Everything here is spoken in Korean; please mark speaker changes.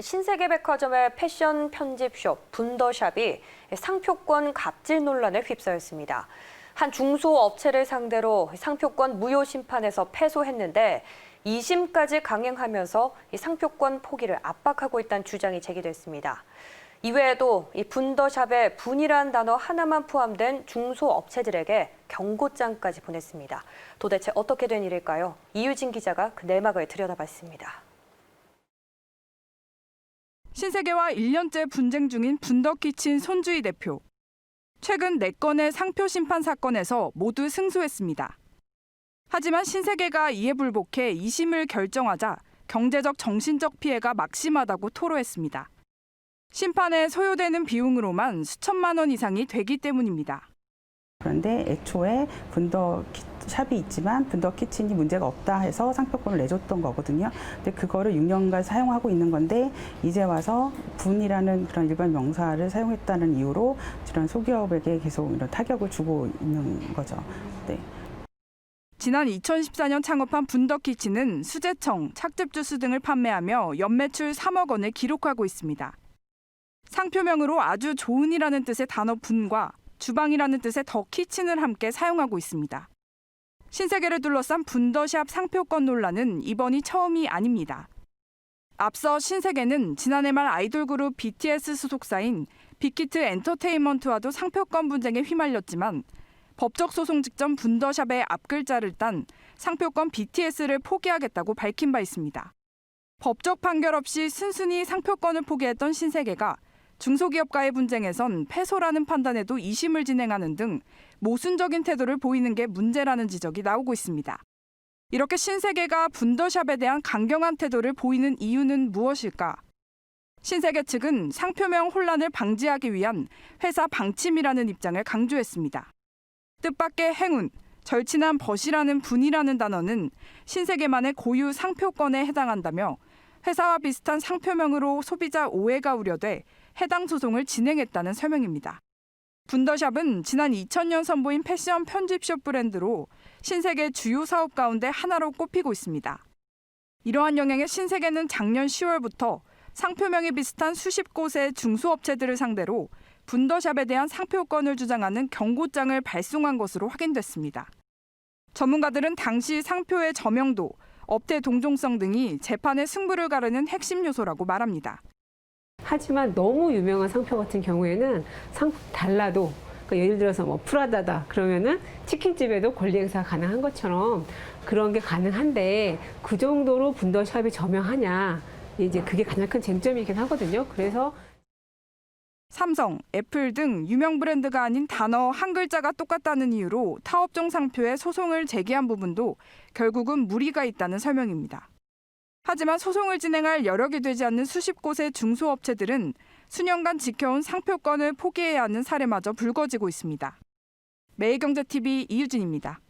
Speaker 1: 신세계백화점의 패션 편집숍 분더샵이 상표권 갑질 논란에 휩싸였습니다. 한 중소업체를 상대로 상표권 무효 심판에서 패소했는데 2심까지 강행하면서 상표권 포기를 압박하고 있다는 주장이 제기됐습니다. 이외에도 이 분더샵의 분이란 단어 하나만 포함된 중소업체들에게 경고장까지 보냈습니다. 도대체 어떻게 된 일일까요? 이유진 기자가 그 내막을 들여다봤습니다.
Speaker 2: 신세계와 1년째 분쟁 중인 분더키친 손주희 대표. 최근 4건의 상표 심판 사건에서 모두 승소했습니다. 하지만 신세계가 이에 불복해 2심을 결정하자 경제적 정신적 피해가 막심하다고 토로했습니다. 심판에 소요되는 비용으로만 수천만 원 이상이 되기 때문입니다.
Speaker 3: 그런데 애초에 분더샵이 있지만 분더키친이 문제가 없다 해서 상표권을 내줬던 거거든요. 근데 그거를 6년간 사용하고 있는 건데 이제 와서 분이라는 그런 일반 명사를 사용했다는 이유로 이런 소기업에게 계속 이런 타격을 주고 있는 거죠. 네.
Speaker 2: 지난 2014년 창업한 분더키친은 수제청, 착즙주스 등을 판매하며 연매출 3억 원을 기록하고 있습니다. 상표명으로 아주 좋은이라는 뜻의 단어 분과 주방이라는 뜻의 더 키친을 함께 사용하고 있습니다. 신세계를 둘러싼 분더샵 상표권 논란은 이번이 처음이 아닙니다. 앞서 신세계는 지난해 말 아이돌 그룹 BTS 소속사인 빅히트 엔터테인먼트와도 상표권 분쟁에 휘말렸지만 법적 소송 직전 분더샵의 앞글자를 딴 상표권 BTS를 포기하겠다고 밝힌 바 있습니다. 법적 판결 없이 순순히 상표권을 포기했던 신세계가 중소기업과의 분쟁에선 패소라는 판단에도 2심을 진행하는 등 모순적인 태도를 보이는 게 문제라는 지적이 나오고 있습니다. 이렇게 신세계가 분더샵에 대한 강경한 태도를 보이는 이유는 무엇일까? 신세계 측은 상표명 혼란을 방지하기 위한 회사 방침이라는 입장을 강조했습니다. 뜻밖의 행운, 절친한 벗이라는 분이라는 단어는 신세계만의 고유 상표권에 해당한다며 회사와 비슷한 상표명으로 소비자 오해가 우려돼 해당 소송을 진행했다는 설명입니다. 분더샵은 지난 2000년 선보인 패션 편집숍 브랜드로 신세계 주요 사업 가운데 하나로 꼽히고 있습니다. 이러한 영향에 신세계는 작년 10월부터 상표명이 비슷한 수십 곳의 중소업체들을 상대로 분더샵에 대한 상표권을 주장하는 경고장을 발송한 것으로 확인됐습니다. 전문가들은 당시 상표의 저명도, 업태 동종성 등이 재판의 승부를 가르는 핵심 요소라고 말합니다.
Speaker 4: 하지만 너무 유명한 상표 같은 경우에는 상품 달라도 그러니까 예를 들어서 뭐 프라다다 그러면은 치킨집에도 권리 행사가 가능한 것처럼 그런 게 가능한데 그 정도로 분더샵이 저명하냐 이제 그게 가장 큰 쟁점이긴 하거든요. 그래서
Speaker 2: 삼성, 애플 등 유명 브랜드가 아닌 단어 한 글자가 똑같다는 이유로 타업종 상표에 소송을 제기한 부분도 결국은 무리가 있다는 설명입니다. 하지만 소송을 진행할 여력이 되지 않는 수십 곳의 중소업체들은 수년간 지켜온 상표권을 포기해야 하는 사례마저 불거지고 있습니다. 매일경제TV 이유진입니다.